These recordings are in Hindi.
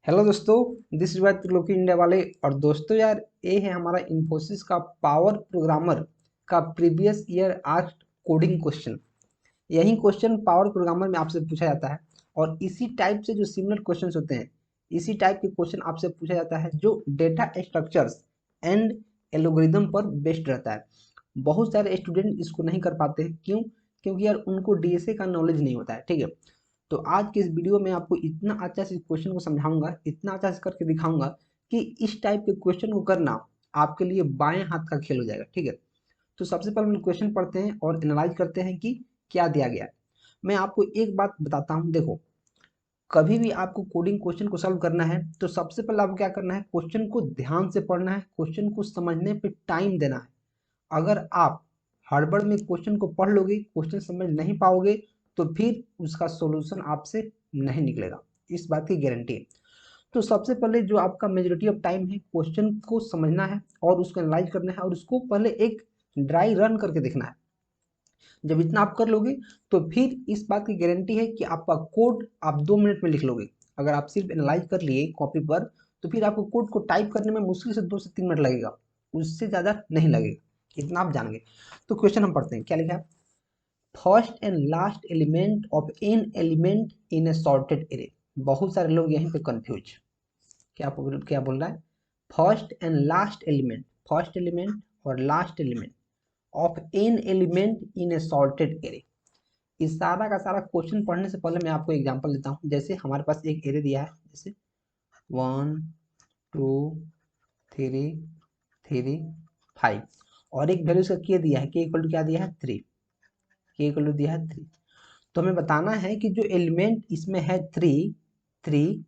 हेलो दोस्तों, दिस इज त्रिलोकी इंडिया वाले। और दोस्तों यार, ये है हमारा इन्फोसिस का पावर प्रोग्रामर का previous year asked coding question. यही क्वेश्चन पावर प्रोग्रामर में आपसे पूछा जाता है और इसी टाइप से जो सिमिलर क्वेश्चंस होते हैं, इसी टाइप के क्वेश्चन आपसे पूछा जाता है जो डेटा स्ट्रक्चर्स एंड एल्गोरिदम पर बेस्ड रहता है। बहुत सारे स्टूडेंट इसको नहीं कर पाते हैं। क्यों? क्योंकि यार उनको डीएसए का नॉलेज नहीं होता है। ठीक है, तो आज के इस वीडियो में आपको इतना अच्छा से क्वेश्चन को समझाऊंगा, इतना अच्छा से करके दिखाऊंगा कि इस टाइप के क्वेश्चन को करना आपके लिए बाएं हाथ का खेल हो जाएगा। ठीक है, तो सबसे पहले हम क्वेश्चन पढ़ते हैं और एनालाइज करते हैं कि क्या दिया गया है। मैं आपको एक बात बताता हूं, देखो, कभी भी आपको कोडिंग क्वेश्चन को सॉल्व करना है तो सबसे पहले आपको क्या करना है, क्वेश्चन को ध्यान से पढ़ना है, क्वेश्चन को समझने पे टाइम देना है। अगर आप हड़बड़ में क्वेश्चन को पढ़ लोगे, क्वेश्चन समझ नहीं पाओगे, तो फिर उसका सॉल्यूशन आपसे नहीं निकलेगा, इस बात की गारंटी है। तो सबसे पहले जो आपका मेजोरिटी ऑफ टाइम है, क्वेश्चन को समझना है और उसको एनालाइज करना है और उसको पहले एक ड्राई रन करके देखना है। जब इतना आप कर लोगे तो फिर इस बात की गारंटी है कि आपका कोड आप 2 मिनट में लिख लोगे। अगर आप सिर्फ एनालाइज कर लिए कॉपी पर, तो फिर आपको कोड को टाइप करने में मुश्किल से 2 से 3 मिनट लगेगा, उससे ज़्यादा नहीं लगेगा। इतना आप जान गए। तो क्वेश्चन हम पढ़ते हैं, क्या लिखा है। First and last element of N element in a sorted array. बहुत सारे लोग यहीं पे कंफ्यूज, क्या बोल रहा है, first and last element, first element और last element of N element in a sorted array. इस सारा का सारा क्वेश्चन पढ़ने से पहले मैं आपको एग्जांपल देता हूँ। जैसे हमारे पास एक एरे दिया है, जैसे 1 2 3 3 5 और एक वैल्यू इसका के दिया है, के इक्वल टू क्या दिया है, 3। के इक्वल टू दिया है 3। तो हमें बताना है कि जो एलिमेंट इसमें है 3,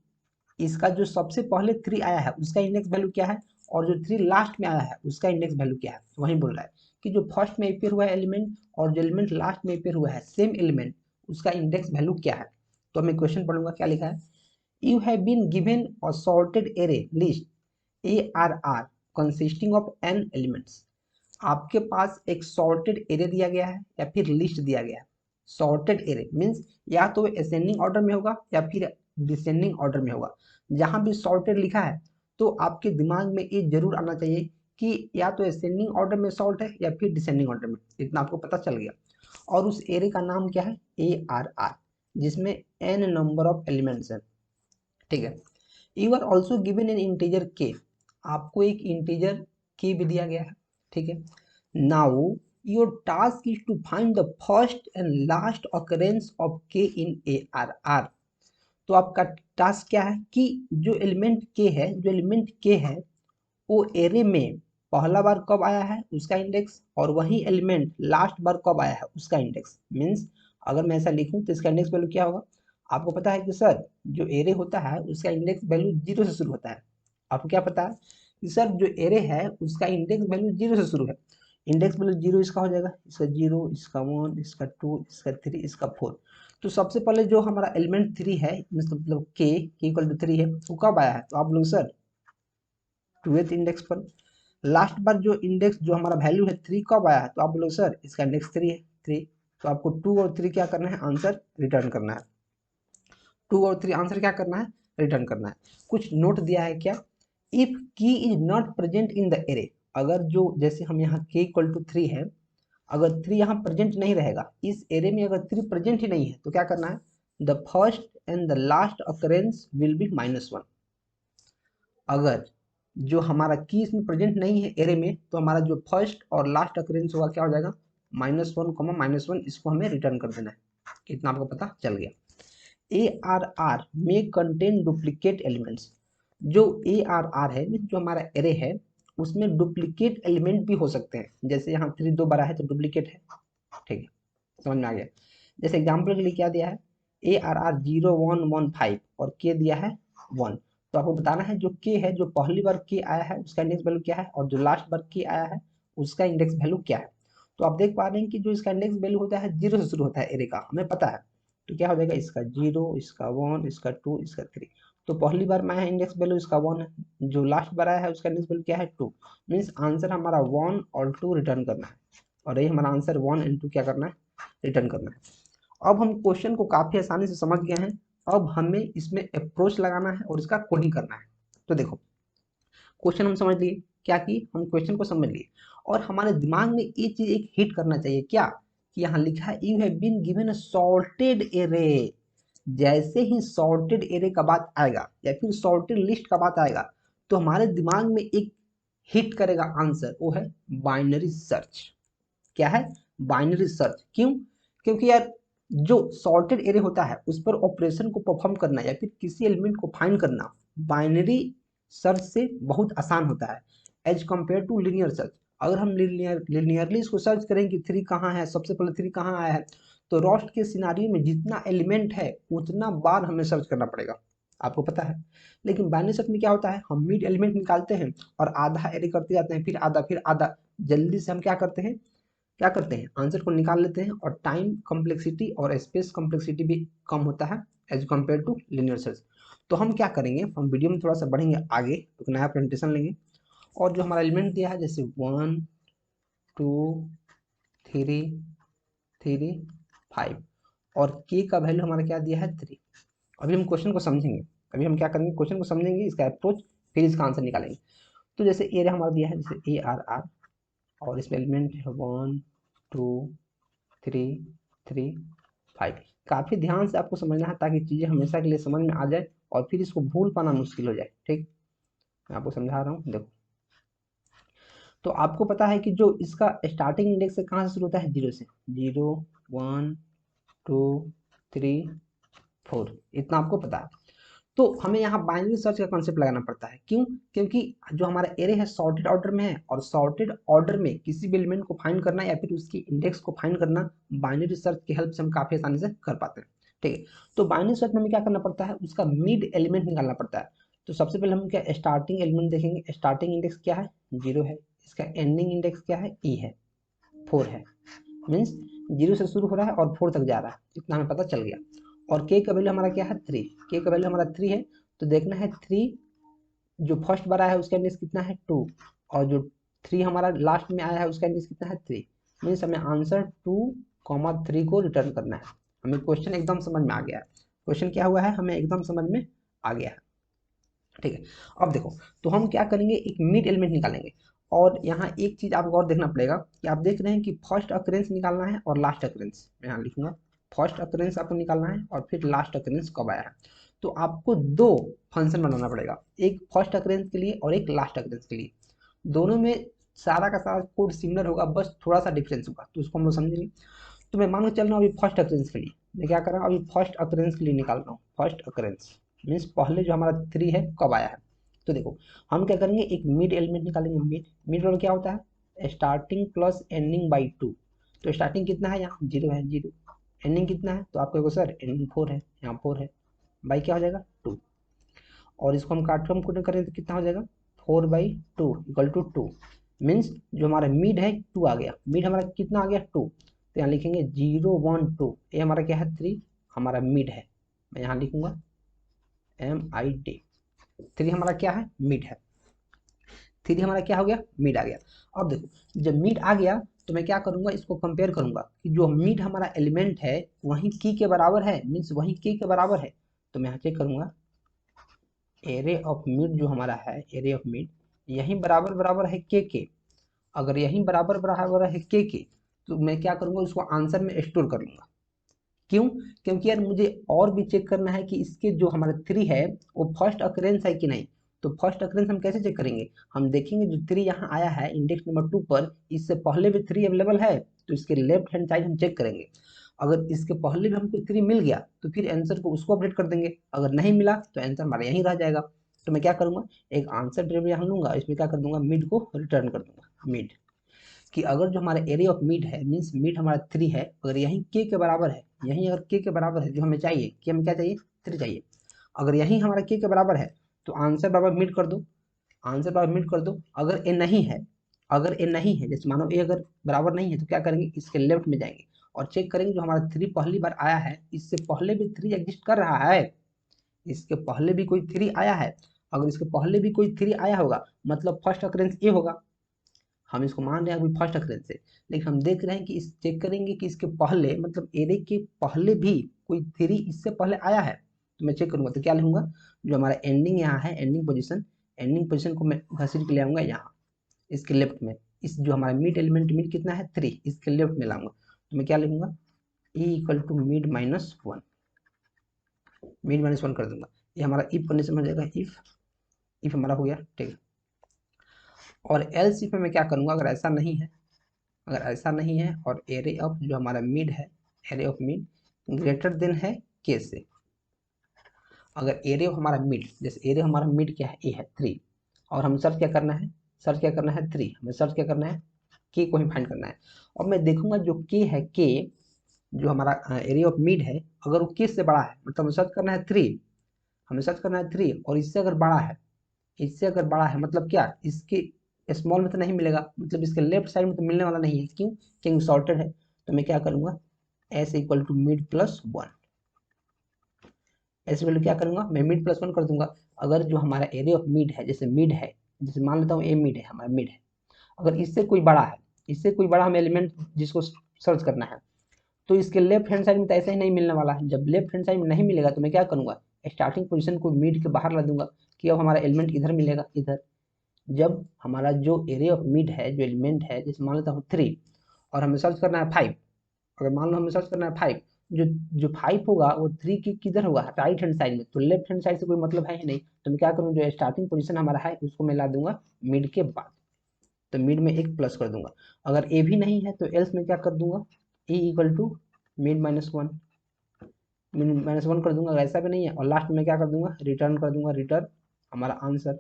इसका जो सबसे पहले 3 आया है उसका इंडेक्स वैल्यू क्या है, और जो 3 लास्ट में आया है उसका इंडेक्स वैल्यू क्या है। वही बोल रहा है कि जो फर्स्ट में अपेयर हुआ है एलिमेंट और जो एलिमेंट लास्ट में अपेयर हुआ है सेम एलिमेंट, उसका इंडेक्स वैल्यू क्या है। तो मैं क्वेश्चन पढ़ूंगा, क्या लिखा है। You have been given a sorted array list ARR consisting of n elements. आपके पास एक सॉर्टेड एरे दिया गया है या फिर लिस्ट दिया गया है। सॉर्टेड एरे मीन्स या तो असेंडिंग ऑर्डर में होगा या फिर डिसेंडिंग ऑर्डर में होगा। जहां भी सॉर्टेड लिखा है तो आपके दिमाग में ये जरूर आना चाहिए कि या तो असेंडिंग ऑर्डर में सॉर्ट है या फिर डिसेंडिंग ऑर्डर में। इतना आपको पता चल गया। और उस एरे का नाम क्या है, ARR, जिसमें n नंबर ऑफ एलिमेंट्स है। ठीक है, you are also given an integer K, आपको एक इंटीजर के भी दिया गया है। ठीक है, now your task is to find the first and last occurrence of K in ARR। तो आपका टास्क क्या है कि जो एलिमेंट के है, जो एलिमेंट के है वो एरे में पहला बार कब आया है उसका इंडेक्स, और वही एलिमेंट लास्ट बार कब आया है उसका इंडेक्स। मीन्स अगर मैं ऐसा लिखूं तो इसका इंडेक्स वैल्यू क्या होगा। आपको पता है कि सर जो एरे होता है उसका इंडेक्स वैल्यू 0 से शुरू होता है। आपको क्या पता है कि सर जो एरे है उसका इंडेक्स वैल्यू 0 से शुरू है। इंडेक्स वैल्यू 0 इसका हो जाएगा, इसका 0, इसका 1, इसका 2, इसका 3, इसका 4। तो सबसे पहले जो हमारा एलिमेंट 3 है, मतलब के इक्वल टू 3 है, वो कब आया है। तो आप लोग सर 2th इंडेक्स पर। लास्ट बार जो इंडेक्स जो हमारा वैल्यू है 3 कब आया है, तो आप बोलोगे सर इसका इंडेक्स 3 है, 3। तो आपको 2 और 3 क्या करना है, आंसर रिटर्न करना है। 2 और 3 आंसर क्या करना है, रिटर्न करना है। कुछ नोट दिया है क्या, इफ की is not present in the array. अगर जो जैसे हम यहाँ के इक्वल टू 3 है, अगर 3 यहाँ प्रेजेंट नहीं रहेगा, इस एरे में अगर 3 प्रेजेंट ही नहीं है, तो क्या करना है, the first and the last occurrence will be -1। अगर जो हमारा की इसमें प्रेजेंट नहीं है एरे में, तो हमारा जो फर्स्ट और लास्ट अकरेंस होगा क्या हो जाएगा, -1, इसको हमें रिटर्न कर देना है। इतना आपको पता चल गया। ARR में कंटेन डुप्लीकेट एलिमेंट्स। जो ARR है, जो हमारा एरे है, उसमें डुप्लीकेट एलिमेंट भी हो सकते हैं। जैसे यहाँ 3 2 बार है तो डुप्लीकेट है। ठीक है, समझ में आ गया। जैसे एग्जाम्पल के लिए क्या दिया है, ARR 0115 और के दिया है 1। तो आपको बताना है जो के है, जो पहली बार के आया है उसका इंडेक्स वैल्यू क्या है, और जो लास्ट बार के आया है उसका इंडेक्स वैल्यू क्या है। तो आप देख पा रहे हैं कि जो इसका इंडेक्स वैल्यू होता है 0 से शुरू होता है एरे का, हमें पता है। तो क्या हो जाएगा, इसका 0, इसका 1, इसका 2, इसका 3। तो पहली बार में आया है इंडेक्स वैल्यू इसका 1 है, जो लास्ट बार आया है उसका इंडेक्स वैल्यू क्या है, 2। मीन्स आंसर हमारा 1 और 2 रिटर्न करना है, और यही हमारा आंसर 1 एंड 2 क्या करना है, रिटर्न करना है। अब हम क्वेश्चन को काफी आसानी से समझ गए हैं। अब हमें इसमें अप्रोच लगाना है और इसका कोडिंग करना है। तो देखो क्वेश्चन हम समझ लिए, क्या की हम क्वेश्चन को समझ लिए और हमारे दिमाग में ये चीज एक हिट करना चाहिए, क्या कि यहाँ लिखा है you have been given a sorted array. जैसे ही सॉर्टेड एरे का बात आएगा या फिर सॉर्टेड लिस्ट का बात आएगा तो हमारे दिमाग में एक हिट करेगा आंसर, वो है बाइनरी सर्च। क्या है? Binary search. क्यों? क्योंकि यार जो सॉर्टेड एरे होता है उस पर ऑपरेशन को परफॉर्म करना या फिर किसी एलिमेंट को फाइंड करना बाइनरी सर्च से बहुत आसान होता है as compare to linear search. अगर हम लिनियरली इसको सर्च करें कि 3 कहाँ है, सबसे पहले 3 कहाँ आया है, तो रोस्ट के सिनारियो में जितना एलिमेंट है उतना बार हमें सर्च करना पड़ेगा, आपको पता है। लेकिन बाइनरी सर्च में क्या होता है, हम मिड एलिमेंट निकालते हैं और आधा एरे करते जाते हैं, फिर आधा जल्दी से हम क्या करते हैं आंसर को निकाल लेते हैं और टाइम कॉम्प्लेक्सिटी और स्पेस कॉम्प्लेक्सिटी भी कम होता है as compare to linear search. तो हम क्या करेंगे, हम वीडियो में थोड़ा सा बढ़ेंगे आगे, एक नया प्रेजेंटेशन लेंगे और जो हमारा एलिमेंट दिया है जैसे 1 2 3 3 5 और के का वैल्यू हमारा क्या दिया है 3। अभी हम क्वेश्चन को समझेंगे, अभी हम क्या करेंगे क्वेश्चन को समझेंगे, इसका अप्रोच, फिर इसका आंसर निकालेंगे। तो जैसे एरिया हमारा दिया है जैसे ARR और इसमें एलिमेंट है 1 2 3 3 5। काफी ध्यान से आपको समझना है ताकि चीजें हमेशा के लिए समझ में आ जाए और फिर इसको भूल पाना मुश्किल हो जाए। ठीक, मैं आपको समझा रहा हूँ। देखो तो आपको पता है कि जो इसका स्टार्टिंग इंडेक्स है कहाँ से शुरू होता है, 0 से। 0 1 2 3 4, इतना आपको पता है। तो हमें यहाँ बाइनरी सर्च का कॉन्सेप्ट लगाना पड़ता है। क्यों? क्योंकि जो हमारा एरे है सॉर्टेड ऑर्डर में है और सॉर्टेड ऑर्डर में किसी भी एलिमेंट को फाइंड करना या फिर उसकी इंडेक्स को फाइंड करना बाइनरी सर्च की हेल्प से हम काफी आसानी से कर पाते हैं। ठीक है, तो बाइनरी सर्च में हमें क्या करना पड़ता है, उसका मिड एलिमेंट निकालना पड़ता है। तो सबसे पहले हम क्या स्टार्टिंग एलिमेंट देखेंगे, स्टार्टिंग इंडेक्स क्या है 0 है, इसका एंडिंग इंडेक्स क्या है ई है 4 है, मीन्स 0 से शुरू हो रहा है और 4 तक जा रहा है, इतना हमें पता चल गया। और के का वैल्यू हमारा क्या है 3, के का वैल्यू हमारा 3 है। तो देखना है 3 जो फर्स्ट बार आया है उसका इंडेक्स कितना है 2 और जो 3 हमारा लास्ट में आया है उसका इंडेक्स कितना है 3, मीन्स हमें आंसर 2, 3 को रिटर्न करना है। हमें क्वेश्चन एकदम समझ में आ गया है, क्वेश्चन क्या हुआ है हमें एकदम समझ में आ गया है। ठीक है, अब देखो तो हम क्या करेंगे एक मिड एलिमेंट निकालेंगे और यहाँ एक चीज आपको और देखना पड़ेगा कि आप देख रहे हैं कि फर्स्ट अकरेंस निकालना है और लास्ट अकरेंस, मैं यहाँ लिखूंगा फर्स्ट अकरेंस आपको निकालना है और फिर लास्ट अकरेंस कब आया है। तो आपको 2 फंक्शन बनाना पड़ेगा, एक फर्स्ट अकरेंस के लिए और एक लास्ट अकरेंस के लिए। दोनों में सारा का सारा कोड सिमिलर होगा, बस थोड़ा सा डिफरेंस होगा, तो उसको हम लोग समझेंगे। तो मैं मान के चल रहा हूँ अभी फर्स्ट अकरेंस के लिए मैं क्या कर रहा हूँ, अभी फर्स्ट अकरेंस के लिए निकाल रहा हूँ। फर्स्ट अकरेंस मीन्स पहले जो हमारा 3 है कब आया है। तो देखो हम क्या करेंगे एक मिड एलिमेंट निकालेंगे। मिड वाला क्या होता है स्टार्टिंग प्लस एंडिंग बाई 2। तो स्टार्टिंग कितना है यहाँ 0 है 0, एंडिंग कितना है तो आपको देखो सर एंडिंग 4 है, यहाँ 4 है, बाई क्या हो जाएगा 2। और इसको हम काट करें तो कितना हो जाएगा 4/2 इक्वल टू 2, मीन्स जो हमारा मिड है 2 आ गया, मिड हमारा कितना आ गया 2। तो यहाँ लिखेंगे 0 1 2, ये हमारा क्या है 3 हमारा मिड है, मैं यहाँ लिखूंगा MID। 3 हमारा क्या है मिड है, 3 हमारा क्या हो गया मिड आ गया। अब देखो जब मिड आ गया तो मैं क्या करूंगा इसको कंपेयर करूंगा कि जो मिड हमारा एलिमेंट है वही की के बराबर है, मीन्स वही के बराबर है। तो मैं यहाँ चेक करूंगा एरे ऑफ मिड जो हमारा है एरे ऑफ मिड यही बराबर बराबर है के। अगर यही बराबर बराबर है के तो मैं क्या करूंगा उसको आंसर में स्टोर कर लूंगा। क्यों? क्योंकि यार मुझे और भी चेक करना है कि इसके जो हमारा 3 है वो फर्स्ट अकरेंस है कि नहीं। तो फर्स्ट अकरेंस हम कैसे चेक करेंगे, हम देखेंगे जो 3 यहाँ आया है इंडेक्स नंबर 2 पर, इससे पहले भी 3 अवेलेबल है तो इसके लेफ्ट हैंड साइड हम चेक करेंगे। अगर इसके पहले भी हमको 3 मिल गया तो फिर आंसर को उसको अपडेट कर देंगे, अगर नहीं मिला तो आंसर हमारा यहीं रह जाएगा। तो मैं क्या करूंगा एक आंसर वेरिएबल यहाँ लूंगा, इसमें क्या कर दूंगा मिड को रिटर्न कर दूंगा मिड, कि अगर जो हमारा एरिया ऑफ मिड है मीन्स मिड हमारा 3 है, अगर यहीं के बराबर है, यहीं अगर के बराबर है जो हमें चाहिए कि हमें क्या चाहिए 3 चाहिए, अगर यहीं हमारा के बराबर है तो आंसर बराबर मिड कर दो, आंसर बराबर मिड कर दो। अगर ए नहीं है, अगर ए नहीं है जैसे मानो ए अगर बराबर नहीं है तो क्या करेंगे इसके लेफ्ट में जाएंगे और चेक करेंगे जो हमारा 3 पहली बार आया है इससे पहले भी 3 एग्जिस्ट कर रहा है, इसके पहले भी कोई 3 आया है। अगर इसके पहले भी कोई 3 आया होगा मतलब फर्स्ट अकरेंस ए होगा, हम इसको मान रहे हैं अभी फर्स्ट अकरेंस से, लेकिन हम देख रहे हैं कि इस चेक करेंगे कि इसके पहले मतलब एरे के पहले भी कोई 3 इससे पहले आया है। तो मैं चेक करूँगा तो क्या लिखूंगा, जो हमारा एंडिंग यहाँ है एंडिंग पोजीशन को मैं घसीट के ले आऊँगा यहाँ इसके लेफ्ट में, इस जो हमारा मिड एलिमेंट मिड कितना है 3, इसके लेफ्ट में लाऊंगा तो मैं क्या लिखूंगा e equal to mid minus one, mid minus one कर दूंगा। ये हमारा इफ कंडीशन हो जाएगा, इफ हमारा हो गया, ठीक है। और एल्स इफ में मैं क्या करूंगा, अगर ऐसा नहीं है और एरे ऑफ जो हमारा मिड है, array of mid greater than है के से, अगर एरे ऑफ हमारा मिड, जैसे एरे हमारा मिड क्या है ए है 3, और हम सर्च क्या करना है 3, हमें सर्च क्या करना है के को ही फाइंड करना है। और मैं देखूंगा जो के है, के जो हमारा एरिया ऑफ मिड है, अगर वो के से बड़ा है मतलब हमें सर्च करना है 3, और इससे अगर बड़ा है, मतलब क्या इसके स्मॉल में तो नहीं मिलेगा, मतलब इसके लेफ्ट साइड में तो मिलने वाला नहीं है, क्यों, क्योंकि सॉर्टेड है। तो मैं क्या करूंगा S equal to mid plus one, ऐसे वैल्यू क्या करूंगा मैं मिड प्लस वन कर दूंगा। अगर जो हमारा एरिया ऑफ मिड है, जैसे मान लेता हूँ ए मिड है, हमारा मिड है, अगर इससे कोई बड़ा हमें एलिमेंट जिसको सर्च करना है, तो इसके लेफ्ट हैंड साइड में तो ऐसा ही नहीं मिलने वाला है। जब लेफ्ट हैंड साइड में नहीं मिलेगा तो मैं क्या करूंगा स्टार्टिंग पोजीशन को मिड के बाहर ला दूंगा कि अब हमारा एलिमेंट इधर मिलेगा, इधर। जब हमारा जो एरिया ऑफ मिड है, जो एलिमेंट है, जैसे मान लेता हूँ 3 और हमें सर्च करना है 5, अगर मान लो हमें सर्च करना है 5, जो जो 5 होगा वो 3 की किधर होगा राइट हैंड साइड में, तो लेफ्ट हैंड साइड से कोई मतलब है ही नहीं। तो मैं क्या करूँ जो स्टार्टिंग पोजीशन हमारा है उसको मैं ला दूंगा मिड के बाद, तो मिड में एक प्लस कर दूंगा। अगर ए भी नहीं है तो एल्स में क्या कर दूंगा A equal to mid minus one, कर दूंगा। अगर ऐसा भी नहीं है और लास्ट में क्या कर दूंगा रिटर्न कर दूंगा, रिटर्न हमारा आंसर,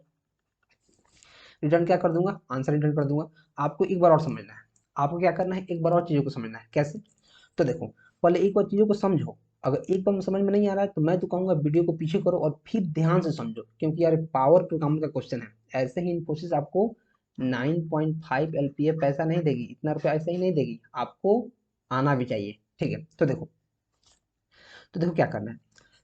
रिटर्न क्या कर दूंगा आंसर रिटर्न कर दूंगा। आपको एक बार और समझना है, आपको क्या करना है एक बार और चीज़ों को समझना है। कैसे, तो देखो पहले एक बार चीज़ों को समझो, अगर एक बार में समझ में नहीं आ रहा है तो मैं तो कहूँगा वीडियो को पीछे करो और फिर ध्यान से समझो, क्योंकि यार पावर टू काम का क्वेश्चन है। ऐसे ही इन्फोसिस आपको 9.5 LPA पैसा नहीं देगी, इतना रुपया ऐसे ही नहीं देगी, आपको आना भी चाहिए, ठीक है। तो देखो क्या करना है,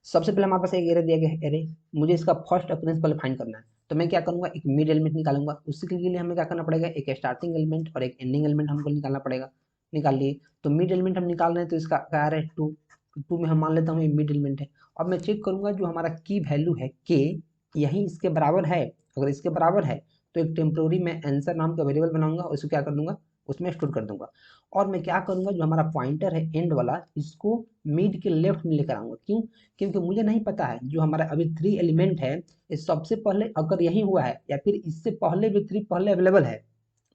सबसे पहले हमारे पास एक एरे दिया गया है, एरे मुझे इसका फर्स्ट अकरेंस पहले फाइंड करना है। तो मैं क्या करूंगा एक मिड एलिमेंट निकालूंगा, उसके लिए हमें क्या करना पड़ेगा एक स्टार्टिंग एलिमेंट और एक एंडिंग एलिमेंट हमको निकालना पड़ेगा। निकाल लिए, तो मिड एलिमेंट हम निकाल रहे हैं तो इसका क्या है 2, 2 में हम मान लेता हूँ ये मिड एलिमेंट है। अब मैं चेक करूंगा जो हमारा की वैल्यू है के यही इसके बराबर है, अगर इसके बराबर है तो एक टेम्प्रोरी मैं आंसर नाम का वेरिएबल बनाऊंगा और इसको क्या कर दूंगा उसमें स्टोर कर दूंगा। और मैं क्या करूंगा जो हमारा पॉइंटर है एंड वाला, इसको मिड के लेफ्ट में लेकर आऊंगा। क्यों, क्योंकि मुझे नहीं पता है जो हमारा अभी 3 एलिमेंट है इस सबसे पहले अगर यही हुआ है या फिर इससे पहले भी 3 पहले अवेलेबल है,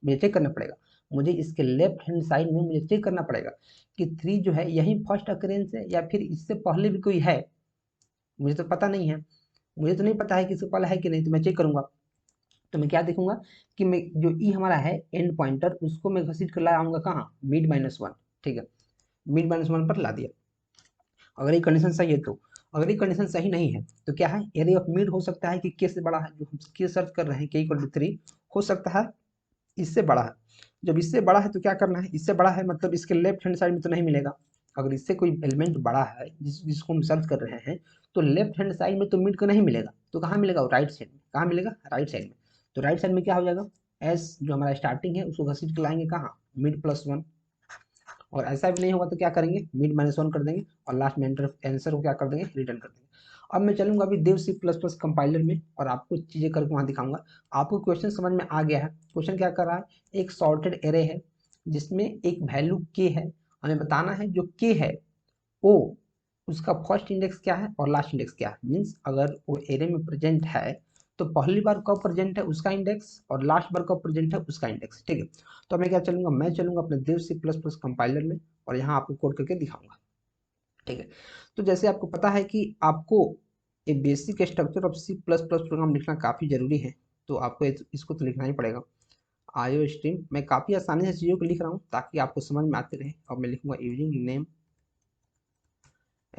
मुझे चेक करना पड़ेगा। मुझे इसके लेफ्ट हैंड साइड में मुझे चेक करना पड़ेगा कि 3 जो है यही फर्स्ट अकरेंस है या फिर इससे पहले भी कोई है, मुझे तो पता नहीं है, मुझे तो नहीं पता है कि इससे पहले है कि नहीं, तो मैं चेक करूंगा। तो मैं क्या देखूंगा कि मैं जो ई हमारा है एंड पॉइंटर उसको मैं घसीट कर लाऊंगा कहाँ मिड माइनस वन, ठीक है, मिड माइनस वन पर ला दिया। अगर ये कंडीशन सही है तो, अगर ये कंडीशन सही नहीं है तो क्या है एरिया ऑफ मिड हो सकता है कि के से बड़ा है, जो हम के सर्च कर रहे हैं के इक्वल टू 3 हो सकता है इससे बड़ा है। जब इससे बड़ा है तो क्या करना है, इससे बड़ा है मतलब इसके लेफ्ट हैंड साइड में तो नहीं मिलेगा। अगर इससे कोई एलिमेंट बड़ा है जिसको हम सर्च कर रहे हैं तो लेफ्ट हैंड साइड में तो मिड को नहीं मिलेगा, तो कहाँ मिलेगा वो राइट साइड में, कहाँ मिलेगा राइट साइड में। तो राइट साइड में क्या हो जाएगा एस जो हमारा स्टार्टिंग है उसको घसीट के लाएंगे कहाँ मिड प्लस वन, और ऐसा भी नहीं होगा तो क्या करेंगे मिड माइनस वन कर देंगे और लास्ट में आंसर को क्या कर देंगे रिटर्न कर देंगे। अब मैं चलूंगा अभी देव सी प्लस प्लस कंपाइलर में और आपको चीजें करके वहां दिखाऊंगा। आपको क्वेश्चन समझ में आ गया है, क्वेश्चन क्या कर रहा है एक सॉर्टेड एरे है जिसमें एक वैल्यू के है, हमें बताना है जो के है वो उसका फर्स्ट इंडेक्स क्या है और लास्ट इंडेक्स क्या है। मीन्स अगर वो एरे में प्रेजेंट है तो पहली बार कब प्रेजेंट है उसका इंडेक्स और लास्ट बार कब प्रेजेंट है उसका इंडेक्स, ठीक है। तो मैं क्या चलूंगा, मैं चलूंगा अपने देव सी प्लस प्लस कंपाइलर में और यहाँ आपको कोड करके दिखाऊंगा, ठीक है। तो जैसे आपको पता है कि आपको एक basic structure of C plus plus program लिखना काफ़ी जरूरी है, तो आपको इसको तो लिखना ही पड़ेगा। आयो स्ट्रीम मैं काफ़ी आसानी से चीज़ों को लिख रहा हूँ ताकि आपको समझ में आते रहे, और मैं लिखूंगा यूजिंग नेम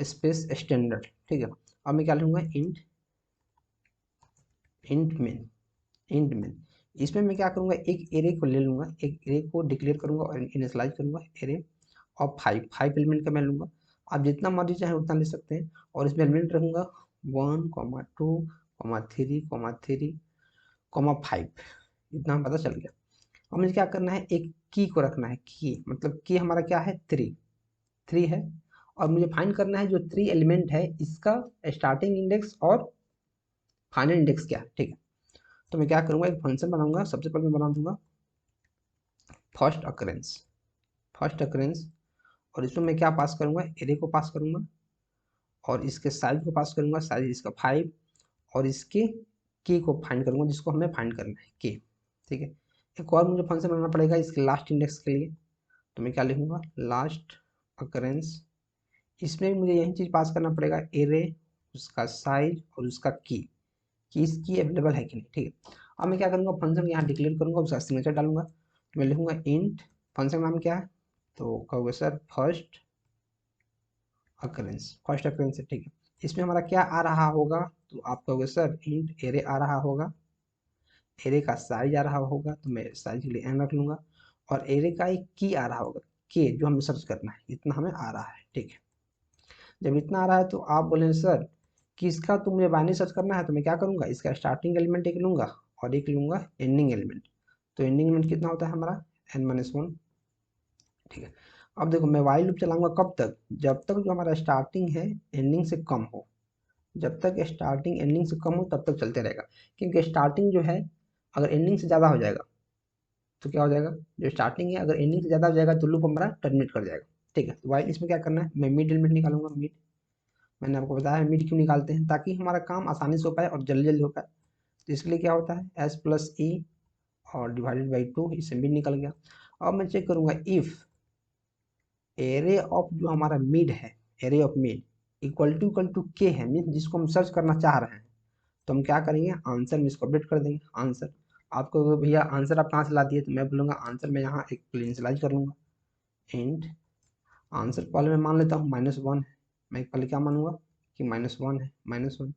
स्पेस स्टैंडर्ड, ठीक है। अब मैं क्या लिखूंगा int int main, int main इसमें मैं क्या करूंगा एक एरे को ले लूंगा, एक एरे को डिक्लेयर करूंगा और इनिशियलाइज करूंगा एरे और 5 एलिमेंट का मैं लूंगा। आप जितना मर्जी चाहे उतना ले सकते हैं और इसमें एलिमेंट रखूंगा 1,2,3,3,5, इतना हम पता चल गया। अब मुझे क्या करना है एक की को रखना है, की मतलब की हमारा क्या है 3 है और मुझे फाइंड करना है जो 3 एलिमेंट है इसका स्टार्टिंग इंडेक्स और फाइनल इंडेक्स क्या है। ठीक है, तो मैं क्या करूँगा, एक फंक्शन बनाऊंगा। सबसे पहले मैं बना दूंगा फर्स्ट अकरेंस, और इसमें मैं क्या पास करूंगा, एरे को पास करूंगा, और इसके साइज को पास करूंगा, साइज इसका 5, और इसके की को फाइंड करूंगा जिसको हमें फाइंड करना है की। ठीक है, एक और मुझे फंक्शन बनाना पड़ेगा इसके लास्ट इंडेक्स के लिए, तो मैं क्या लिखूंगा, लास्ट अकरेंस। इसमें भी मुझे यही चीज़ पास करना पड़ेगा, एरे, उसका साइज और उसका की इसकी अवेलेबल है कि नहीं। ठीक है, अब मैं क्या करूँगा, फंक्शन यहाँ डिक्लेयर करूँगा, उसका सिग्नेचर डालूंगा। तो मैं लिखूंगा इंट, फंक्शन नाम क्या है, तो कहोगे सर फर्स्ट अकरेंस है। ठीक है, इसमें हमारा क्या आ रहा होगा, तो आप कहोगे सर इंट एरे आ रहा होगा, एरे का साइज आ रहा होगा, तो मैं साइज के लिए एन रख लूंगा, और एरे का एक की आ रहा होगा, के जो हमें सर्च करना है, इतना हमें आ रहा है। ठीक है, जब इतना आ रहा है तो आप बोले सर कि इसका तो मुझे बाइनरी सर्च करना है, तो मैं क्या करूंगा, इसका स्टार्टिंग एलिमेंट एक लूंगा और एक लूंगा एंडिंग एलिमेंट। तो एंडिंग एलिमेंट कितना होता है हमारा, n-1। ठीक है, अब देखो मैं वाइल लूप चलाऊंगा कब तक, जब तक जो हमारा स्टार्टिंग है एंडिंग से कम हो, जब तक स्टार्टिंग एंडिंग से कम हो तब तक चलते रहेगा। क्योंकि स्टार्टिंग जो है अगर एंडिंग से ज़्यादा हो जाएगा तो क्या हो जाएगा, जो स्टार्टिंग है अगर एंडिंग से ज़्यादा हो जाएगा तो लूप हमारा टर्मिनेट कर जाएगा। ठीक है, तो वाइल इसमें क्या करना है, मैं मिड एलिमेंट निकालूंगा। मिड, मैंने आपको बताया मिड क्यों निकालते हैं, ताकि हमारा काम आसानी से हो पाए और जल्दी जल्दी हो पाए। तो इसके लिए क्या होता है, एस प्लस ई और डिवाइडेड बाई 2, इससे मिड निकल गया। अब मैं चेक करूंगा इफ़ एरे ऑफ जो हमारा मिड है, array of mid equal to K है, मीन जिसको हम सर्च करना चाह रहे हैं, तो हम क्या करेंगे, आंसर में इसको अपडेट कर देंगे। आंसर आपको भैया आंसर आप कहाँ से ला दिए, तो मैं बोलूँगा आंसर में यहाँ एक इनिशियलाइज कर लूँगा। एंड आंसर पहले मैं मान लेता हूँ -1 है, मैं पहले क्या मानूंगा कि -1 है, -1।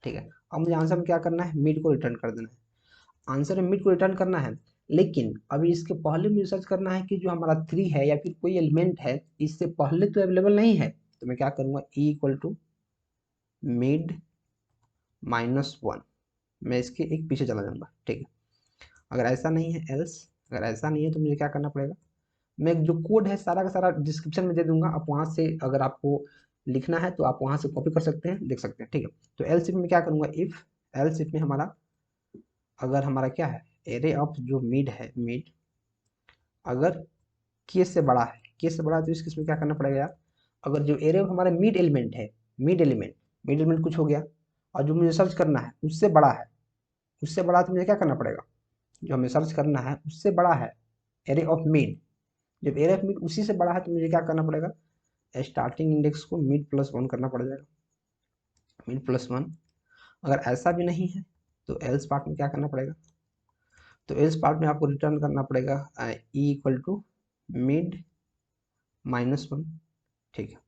ठीक है, अब मुझे आंसर में क्या करना है, मिड को रिटर्न कर देना है। आंसर में मिड को रिटर्न करना है, लेकिन अभी इसके पहले मुझे सर्च करना है कि जो हमारा 3 है या फिर कोई एलिमेंट है इससे पहले तो अवेलेबल नहीं है, तो मैं क्या करूँगा, ई इक्वल टू मिड -1, मैं इसके एक पीछे चला जाऊँगा। ठीक है, अगर ऐसा नहीं है एल्स, अगर ऐसा नहीं है तो मुझे क्या करना पड़ेगा, मैं जो कोड है सारा का सारा डिस्क्रिप्शन में दे दूंगा, आप वहाँ से अगर आपको लिखना है तो आप वहाँ से कॉपी कर सकते हैं, देख सकते हैं। ठीक है, तो एल्स में क्या करूँगा, इफ़ एल्स में हमारा अगर हमारा क्या है, एरे ऑफ जो मिड है, मिड अगर के से बड़ा है, के से बड़ा है तो इसमें क्या करना पड़ेगा यार, अगर जो एरे ऑफ हमारा मिड एलिमेंट है, मिड एलिमेंट कुछ हो गया और जो मुझे सर्च करना है उससे बड़ा है, उससे बड़ा तो मुझे क्या करना पड़ेगा, जो हमें सर्च करना है उससे बड़ा है एरे ऑफ मिड, जब एरे ऑफ मिड उसी से बड़ा है तो मुझे क्या करना पड़ेगा, स्टार्टिंग इंडेक्स को मिड+1 करना पड़ जाएगा, मिड+1। अगर ऐसा भी नहीं है तो एल्स पार्ट में क्या करना पड़ेगा, तो एल्स पार्ट में आपको रिटर्न करना पड़ेगा ई इक्वल टू मिड -1। ठीक है,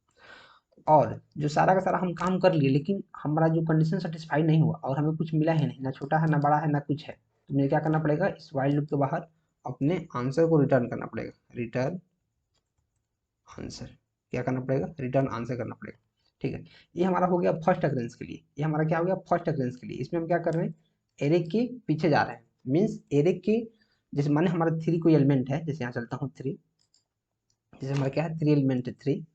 और जो सारा का सारा हम काम कर लिए लेकिन हमारा जो कंडीशन सेटिस्फाई नहीं हुआ और हमें कुछ मिला ही नहीं, ना छोटा है ना बड़ा है ना कुछ है, तो मुझे क्या करना पड़ेगा, इस वाइल लूप के बाहर अपने आंसर को रिटर्न करना पड़ेगा, रिटर्न आंसर, क्या करना पड़ेगा, रिटर्न आंसर करना पड़ेगा। ठीक है, ये हमारा हो गया फर्स्ट अकरेंस के लिए, ये हमारा क्या हो गया फर्स्ट अकरेंस के लिए। इसमें हम क्या कर रहे हैं, एरे के पीछे जा रहे हैं, मीन्स एरे के जैसे माने हमारा 3 कोई एलिमेंट है, जैसे यहाँ चलता हूँ 3, जैसे हमारा क्या है 3 एलिमेंट है 3,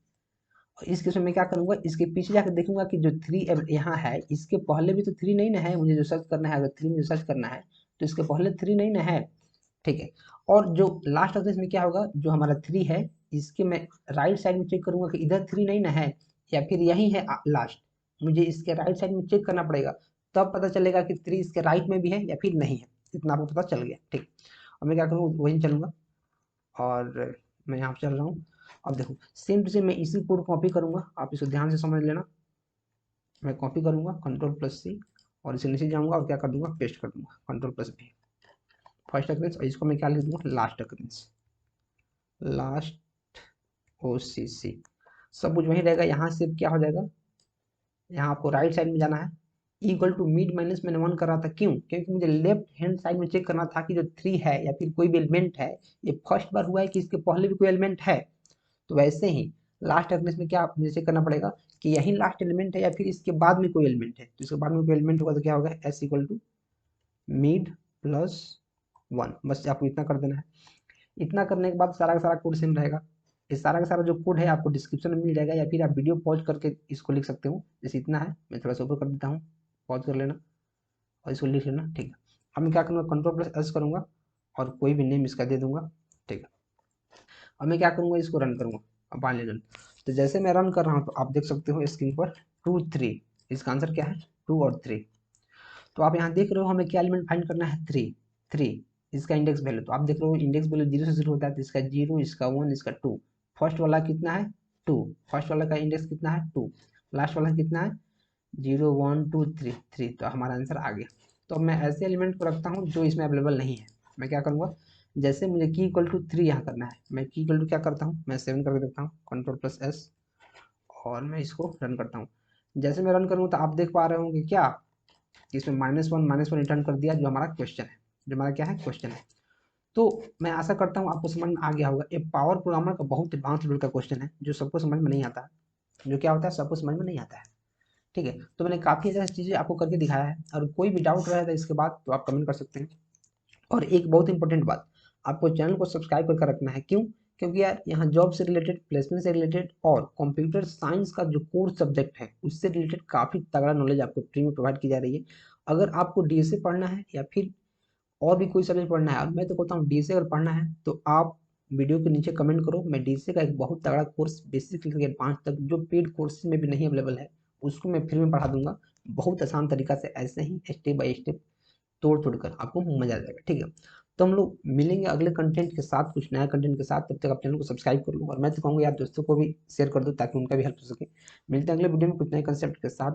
और इस केस में मैं क्या करूंगा, इसके पीछे जाकर देखूंगा कि जो 3 यहाँ है इसके पहले भी तो 3 नहीं ना है, मुझे जो सर्च करना है, अगर 3 मुझे सर्च करना है तो इसके पहले 3 नहीं ना है। ठीक है, और जो लास्ट ऑफ में क्या होगा, जो हमारा 3 है इसके मैं राइट साइड में चेक करूंगा कि इधर 3 नहीं ना है या फिर यही है लास्ट, मुझे इसके राइट साइड में चेक करना पड़ेगा, तब पता चलेगा कि 3 इसके राइट में भी है या फिर नहीं है, इतना आपको पता चल गया। ठीक, अब मैं क्या करूँगा, वहीं चलूंगा और मैं यहाँ चल रहा हूँ। अब देखो सेम टू सेम मैं इसी कोड कॉपी करूंगा, आप इसको ध्यान से समझ लेना। मैं कॉपी करूंगा Ctrl+C और इसे नीचे जाऊंगा और क्या कर दूंगा, पेस्ट कर दूंगा Ctrl+V, फर्स्ट अकरेंस, और इसको मैं क्या लिख दूंगा, लास्ट अकरेंस, लास्ट OCC, सब कुछ वहीं रहेगा। यहाँ से क्या हो जाएगा, यहाँ आपको राइट साइड में जाना है, इक्वल टू मिड माइनस मैंने 1 कर रहा था, क्यों, क्योंकि मुझे लेफ्ट हैंड साइड में चेक करना था कि जो 3 है या फिर कोई भी एलिमेंट है ये फर्स्ट बार हुआ है कि इसके पहले भी कोई एलिमेंट है। तो वैसे ही लास्ट अगेंस्ट में क्या मुझे चेक करना पड़ेगा कि यही लास्ट एलिमेंट है या फिर इसके बाद में कोई एलिमेंट है, तो इसके बाद में कोई एलिमेंट होगा तो क्या होगा, एस इक्वल टू मिड+1, बस आपको इतना कर देना है। इतना करने के बाद सारा का सारा कोड सेम रहेगा। ये सारा का सारा जो कोड है आपको डिस्क्रिप्शन में मिल जाएगा, या फिर आप वीडियो पॉज करके इसको लिख सकते हो। जैसे इतना है, मैं थोड़ा सा ऊपर कर देता हूँ, पॉज कर लेना और इसको लिख लेना, ठीक है। अब मैं क्या करूँगा, कंट्रोल+S करूँगा और कोई भी नेम इसका दे दूंगा, ठीक है। अब मैं क्या करूँगा, इसको रन करूँगा। अब मान लीजिए, तो जैसे मैं रन कर रहा हूँ तो आप देख सकते हो स्क्रीन पर 2 3, इसका आंसर क्या है 2 और 3। तो आप यहाँ देख रहे हो हमें क्या एलिमेंट फाइंड करना है 3, इसका इंडेक्स वैल्यू। तो आप देख रहे हो इंडेक्स वैल्यू 0 से शुरू होता है, तो इसका 0, इसका 1, इसका 2। फर्स्ट वाला कितना है 2, फर्स्ट वाला का इंडेक्स कितना है 2, लास्ट वाला कितना है 0 1 2 3। तो हमारा आंसर आ गया। तो अब मैं ऐसे एलिमेंट को रखता हूँ जो इसमें अवेलेबल नहीं है। मैं क्या करूँगा, जैसे मुझे की=3 यहाँ करना है, मैं की इक्वल टू क्या करता हूँ, मैं 7 करके देखता हूँ, कंट्रोल+S और मैं इसको रन करता हूँ। जैसे मैं रन करूँगा तो आप देख पा रहे होंगे क्या, इसमें -1 रिटर्न कर दिया, जो हमारा क्वेश्चन है, जो हमारा क्या है क्वेश्चन है। तो मैं आशा करता हूँ आपको समझ में आ गया होगा। ये पावर प्रोग्रामर का बहुत एडवांस लेवल का क्वेश्चन है, जो सबको समझ में नहीं आता, जो क्या होता है सबको समझ में नहीं आता है, ठीक है। तो मैंने काफ़ी सारी चीज़ें आपको करके दिखाया है, और कोई भी डाउट रहे था इसके बाद तो आप कमेंट कर सकते हैं। और एक बहुत इंपॉर्टेंट बात, आपको चैनल को सब्सक्राइब करके रखना है। क्यों? क्योंकि यार यहाँ जॉब से रिलेटेड, प्लेसमेंट से रिलेटेड और कंप्यूटर साइंस का जो कोर सब्जेक्ट है उससे रिलेटेड काफ़ी तगड़ा नॉलेज आपको फ्री में प्रोवाइड की जा रही है। अगर आपको डीएसए पढ़ना है या फिर और भी कोई सब्जेक्ट पढ़ना है, मैं तो कहता हूँ डीएसए अगर पढ़ना है तो आप वीडियो के नीचे कमेंट करो। मैं डीएसए का एक बहुत तगड़ा कोर्स बेसिक से लेकर एडवांस तक, जो पेड कोर्स में भी नहीं अवेलेबल है, उसको मैं फ्री में पढ़ा दूंगा, बहुत आसान तरीका से, ऐसे ही स्टेप बाय स्टेप, तोड़ तोड़ कर, आपको मजा आ जाएगा, ठीक है। तो हम लोग मिलेंगे अगले कंटेंट के साथ, कुछ नया कंटेंट के साथ। तब तक आप चैनल को सब्सक्राइब कर लो, और मैं तो कहूँगा यार दोस्तों को भी शेयर कर दो ताकि उनका भी हेल्प हो सके। मिलते हैं अगले वीडियो में कुछ नए कंसेप्ट के साथ।